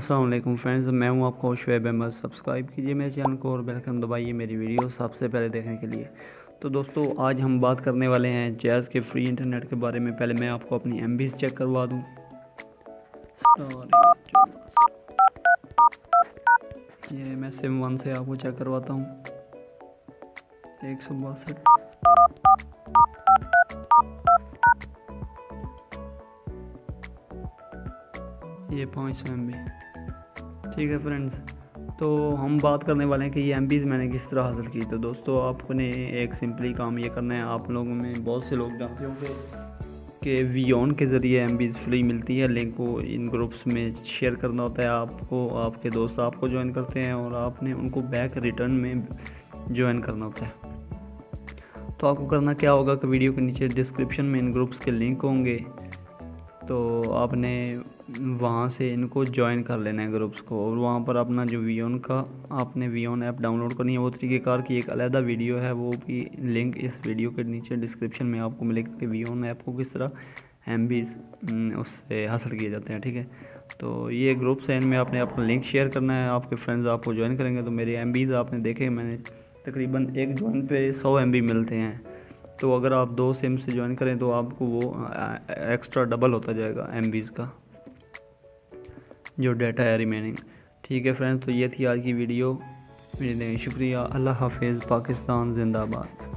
अस्सलाम वालेकुम फ्रेंड्स, मैं हूं आपका शुएब अहमद। सब्सक्राइब कीजिए मेरे चैनल को और बेल आइकन दबाइए मेरी वीडियो सबसे पहले देखने के लिए। तो दोस्तों, आज हम बात करने वाले हैं जैज़ के फ्री इंटरनेट के बारे में। पहले मैं आपको अपनी MBs चेक करवा दूं। ये मैं सिम 1 से आपको चेक करवाता हूँ। 162, ये 500 MB। ठीक है फ्रेंड्स, तो हम बात करने वाले हैं कि ये MBs मैंने किस तरह हासिल की। तो दोस्तों, आपने एक सिंपली काम ये करना है। आप लोगों में बहुत से लोग जानते होंगे कि वीओन के ज़रिए MBs फ्री मिलती है। लिंक को इन ग्रुप्स में शेयर करना होता है आपको। आपके दोस्त आपको ज्वाइन करते हैं और आपने उनको बैक रिटर्न में ज्वाइन करना होता है। तो आपको करना क्या होगा कि वीडियो के नीचे डिस्क्रिप्शन में इन ग्रुप्स के लिंक होंगे, तो आपने वहाँ से इनको ज्वाइन कर लेना है ग्रुप्स को। और वहाँ पर अपना जो वीओन का आपने वीओन ऐप डाउनलोड करनी है। वो तरीक़ेकार की एक अलहदा वीडियो है, वो भी लिंक इस वीडियो के नीचे डिस्क्रिप्शन में आपको मिलेगा कि वीओन ऐप को किस तरह MBs उससे हासिल किए जाते हैं। ठीक है, तो ये ग्रुप्स हैं, इनमें आपने अपना लिंक शेयर करना है। आपके फ्रेंड्स आपको ज्वाइन करेंगे। तो मेरे MBs आपने देखे, मैंने तकरीबन एक ज्वाइन पे 100 MB मिलते हैं। तो अगर आप 2 सिम से ज्वाइन करें तो आपको वो एक्स्ट्रा डबल होता जाएगा MBs का जो डाटा है रिमेनिंग। ठीक है फ्रेंड्स, तो ये थी आज की वीडियो। शुक्रिया। अल्लाह हाफिज़। पाकिस्तान जिंदाबाद।